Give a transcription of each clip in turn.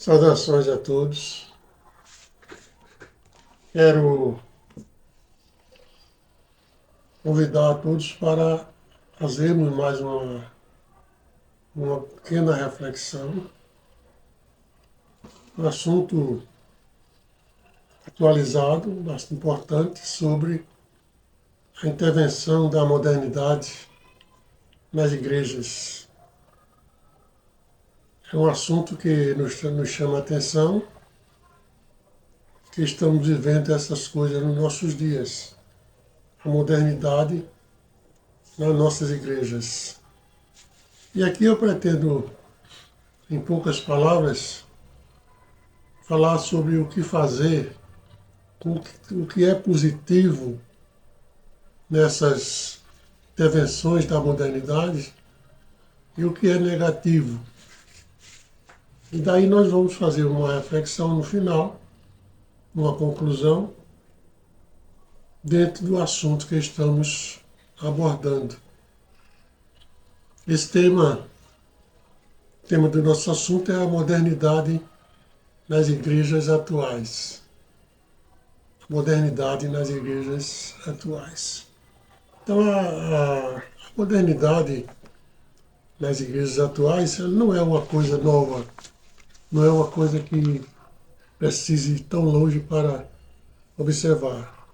Saudações a todos. Quero convidar a todos para fazermos mais uma pequena reflexão. Um assunto atualizado, bastante importante, sobre a intervenção da modernidade nas igrejas. É um assunto que nos chama a atenção, que estamos vivendo essas coisas nos nossos dias. A modernidade nas nossas igrejas. E aqui eu pretendo, em poucas palavras, falar sobre o que fazer, o que é positivo nessas intervenções da modernidade e o que é negativo. E daí nós vamos fazer uma reflexão no final, uma conclusão, dentro do assunto que estamos abordando. Esse o tema do nosso assunto é a modernidade nas igrejas atuais. Modernidade nas igrejas atuais. Então, a modernidade nas igrejas atuais não é uma coisa nova, não é uma coisa que precise ir tão longe para observar.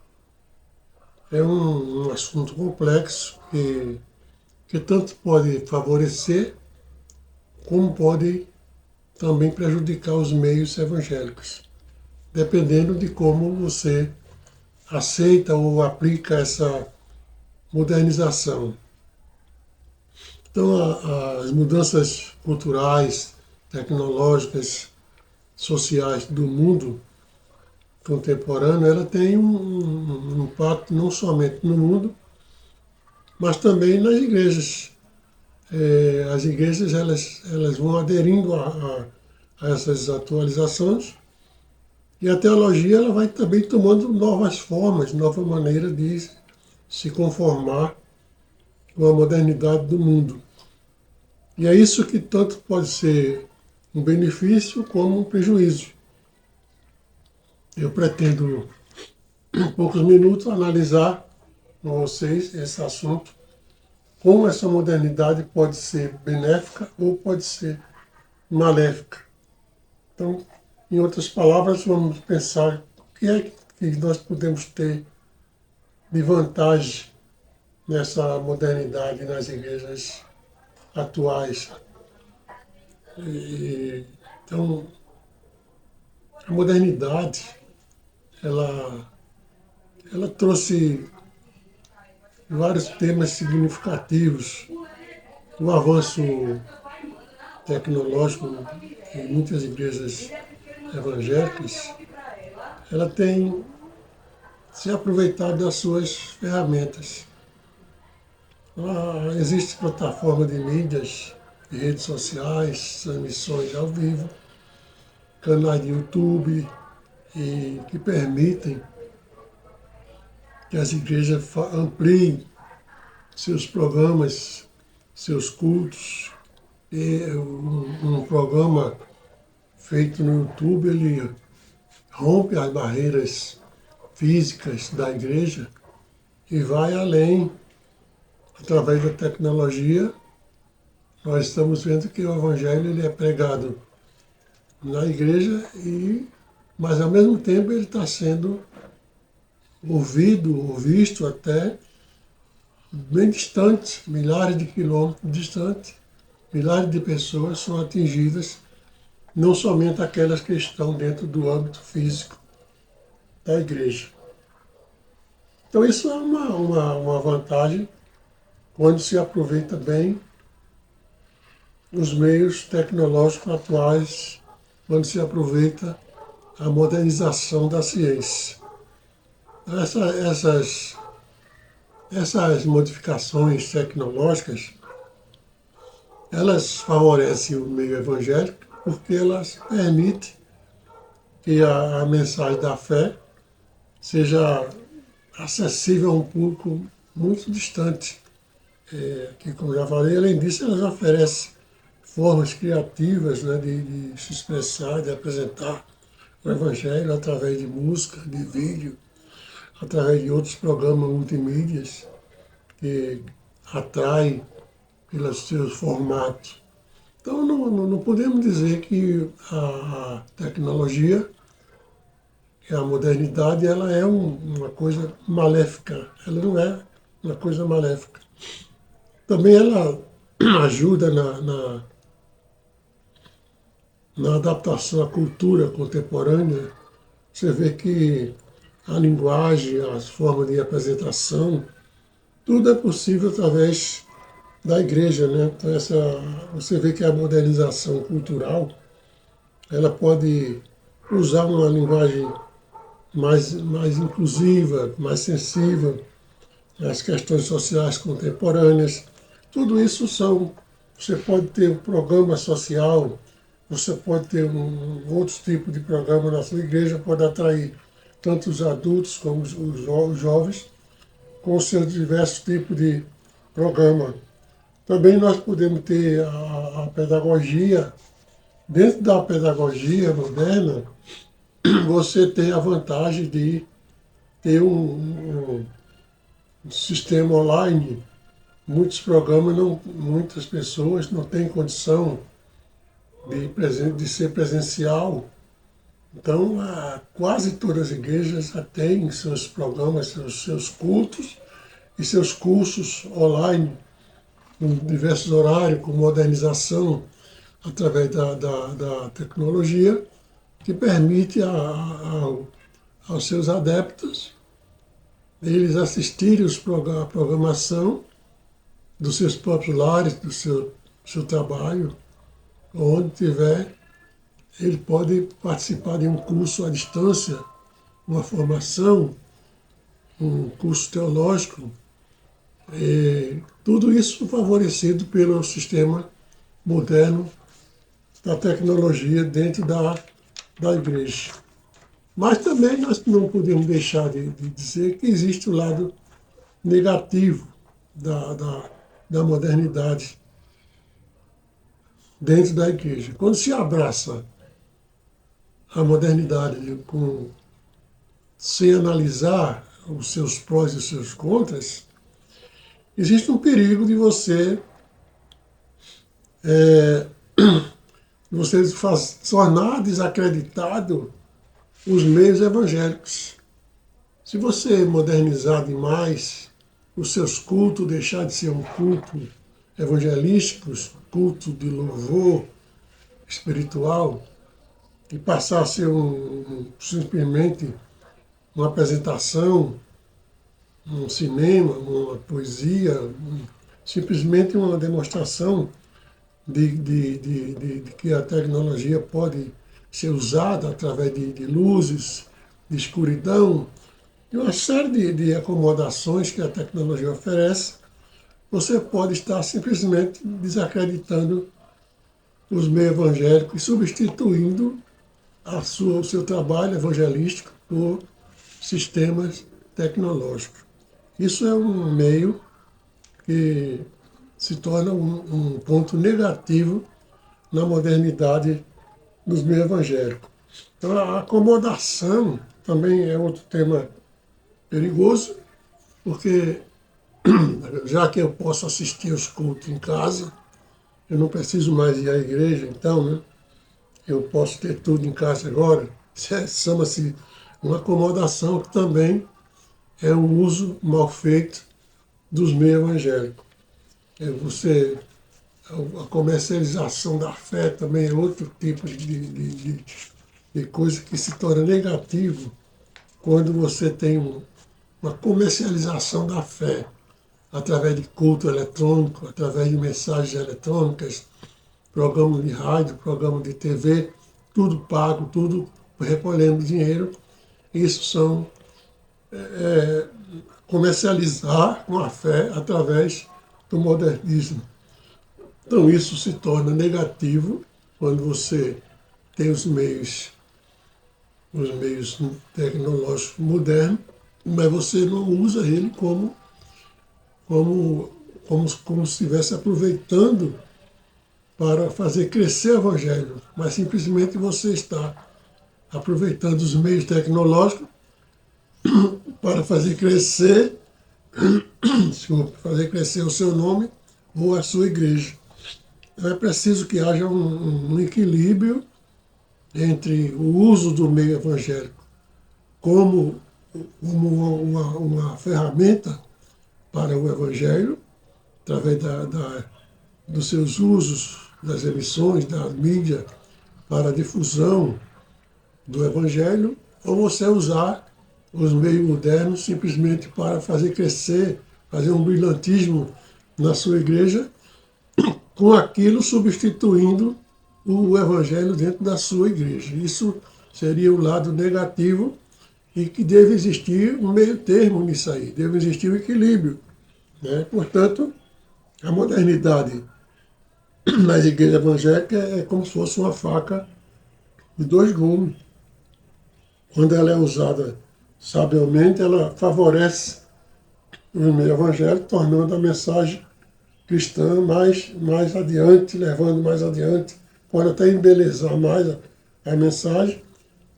É um assunto complexo que tanto pode favorecer, como pode também prejudicar os meios evangélicos, dependendo de como você aceita ou aplica essa modernização. Então, as mudanças culturais, tecnológicas, sociais do mundo contemporâneo, ela tem um impacto não somente no mundo, mas também nas igrejas. As igrejas elas vão aderindo a essas atualizações e a teologia ela vai também tomando novas formas, nova maneira de se conformar com a modernidade do mundo. E é isso que tanto pode ser um benefício como um prejuízo. Eu pretendo, em poucos minutos, analisar com vocês esse assunto, como essa modernidade pode ser benéfica ou pode ser maléfica. Então, em outras palavras, vamos pensar o que é que nós podemos ter de vantagem nessa modernidade nas igrejas atuais. Então, a modernidade, ela trouxe vários temas significativos. O avanço tecnológico em muitas igrejas evangélicas, ela tem se aproveitado das suas ferramentas. Existe plataforma de mídias, de redes sociais, transmissões ao vivo, canais de YouTube, que permitem que as igrejas ampliem seus programas, seus cultos. E um programa feito no YouTube, ele rompe as barreiras físicas da igreja e vai além. Através da tecnologia, nós estamos vendo que o Evangelho ele é pregado na igreja, mas ao mesmo tempo ele está sendo ouvido ou visto até bem distante, milhares de quilômetros distante, milhares de pessoas são atingidas, não somente aquelas que estão dentro do âmbito físico da igreja. Então isso é uma vantagem quando se aproveita bem os meios tecnológicos atuais, quando se aproveita a modernização da ciência. Essas modificações tecnológicas, elas favorecem o meio evangélico porque elas permitem que a mensagem da fé seja acessível a um público muito distante. Que, como já falei, além disso, elas oferecem formas criativas, né, de se expressar, de apresentar o Evangelho através de música, de vídeo, através de outros programas multimídias que atraem pelos seus formatos. Então, não podemos dizer que a tecnologia, que a modernidade, ela é uma coisa maléfica. Ela não é uma coisa maléfica. Também ela ajuda na adaptação à cultura contemporânea. Você vê que a linguagem, as formas de apresentação, tudo é possível através da igreja, né? Então você vê que a modernização cultural, ela pode usar uma linguagem mais inclusiva, mais sensível às questões sociais contemporâneas. Tudo isso você pode ter um programa social, você pode ter outros tipos de programa na sua igreja, pode atrair tanto os adultos como os jovens, com os seus diversos tipos de programa. Também nós podemos ter a pedagogia. Dentro da pedagogia moderna, você tem a vantagem de ter um sistema online. Muitos programas, muitas pessoas não têm condição de ser presencial. Então, quase todas as igrejas já têm seus programas, seus cultos e seus cursos online, com diversos horários, com modernização através da tecnologia, que permite aos seus adeptos eles assistirem a programação dos seus próprios lares, do seu trabalho, onde tiver, ele pode participar de um curso à distância, uma formação, um curso teológico, tudo isso favorecido pelo sistema moderno da tecnologia dentro da igreja. Mas também nós não podemos deixar de dizer que existe o lado negativo da modernidade dentro da igreja. Quando se abraça a modernidade sem analisar os seus prós e os seus contras, existe um perigo de você tornar desacreditado os meios evangélicos. Se você modernizar demais os seus cultos, deixar de ser um culto evangelístico, culto de louvor espiritual, e passar a ser simplesmente uma apresentação, um cinema, uma poesia, simplesmente uma demonstração de que a tecnologia pode ser usada através de luzes, de escuridão, e uma série de acomodações que a tecnologia oferece, você pode estar simplesmente desacreditando os meios evangélicos e substituindo o seu trabalho evangelístico por sistemas tecnológicos. Isso é um meio que se torna um ponto negativo na modernidade dos meios evangélicos. Então, a acomodação também é outro tema perigoso, porque já que eu posso assistir os cultos em casa, eu não preciso mais ir à igreja, então, né? Eu posso ter tudo em casa agora. Chama-se uma acomodação, que também é um uso mal feito dos meios evangélicos. A comercialização da fé também é outro tipo de coisa que se torna negativo quando você tem uma comercialização da fé através de culto eletrônico, através de mensagens eletrônicas, programa de rádio, programa de TV, tudo pago, tudo recolhendo dinheiro. Isso são comercializar com a fé através do modernismo. Então isso se torna negativo quando você tem os meios tecnológicos modernos, mas você não usa ele como se estivesse aproveitando para fazer crescer o Evangelho, mas simplesmente você está aproveitando os meios tecnológicos para fazer crescer, desculpa, fazer crescer o seu nome ou a sua igreja. Então é preciso que haja um equilíbrio entre o uso do meio evangélico como uma ferramenta para o Evangelho, através dos seus usos, das emissões, da mídia, para a difusão do Evangelho, ou você usar os meios modernos simplesmente para fazer crescer, fazer um brilhantismo na sua igreja, com aquilo substituindo o Evangelho dentro da sua igreja. Isso seria o lado negativo e que deve existir um meio termo nisso aí, deve existir um equilíbrio. Né? Portanto, a modernidade na igreja evangélica é como se fosse uma faca de dois gumes. Quando ela é usada sabiamente, ela favorece o meio evangélico, tornando a mensagem cristã mais adiante, levando mais adiante, pode até embelezar mais a mensagem,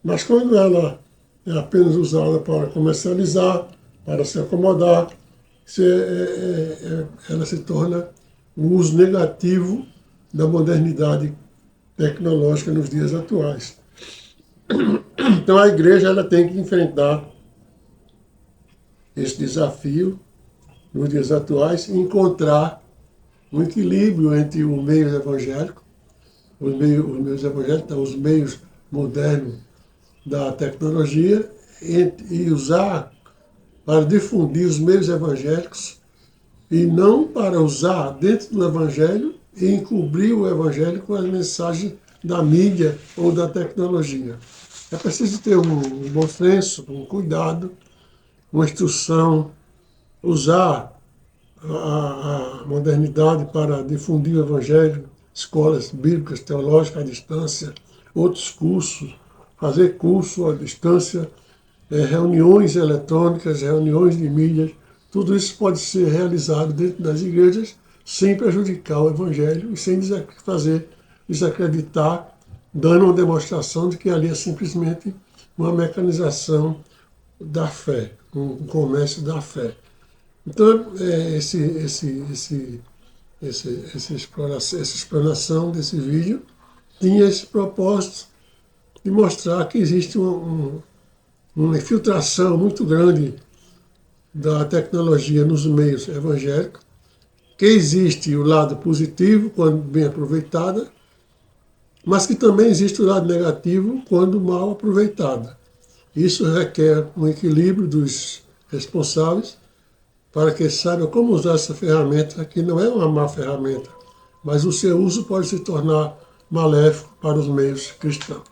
mas quando ela é apenas usada para comercializar, para se acomodar, ela se torna um uso negativo da modernidade tecnológica nos dias atuais. Então a igreja ela tem que enfrentar esse desafio nos dias atuais e encontrar um equilíbrio entre o meio evangélico, os meios evangélicos, os meios modernos da tecnologia, e usar para difundir os meios evangélicos e não para usar dentro do evangelho e encobrir o evangelho com as mensagens da mídia ou da tecnologia. É preciso ter um bom senso, um cuidado, uma instrução, usar a modernidade para difundir o evangelho, escolas bíblicas, teológicas à distância, outros cursos, fazer curso à distância, reuniões eletrônicas, reuniões de mídias, tudo isso pode ser realizado dentro das igrejas sem prejudicar o evangelho e sem fazer desacreditar, dando uma demonstração de que ali é simplesmente uma mecanização da fé, um comércio da fé. Então, essa explanação desse vídeo tinha esse propósito de mostrar que existe uma infiltração muito grande da tecnologia nos meios evangélicos, que existe o lado positivo, quando bem aproveitada, mas que também existe o lado negativo, quando mal aproveitada. Isso requer um equilíbrio dos responsáveis para que saibam como usar essa ferramenta, que não é uma má ferramenta, mas o seu uso pode se tornar maléfico para os meios cristãos.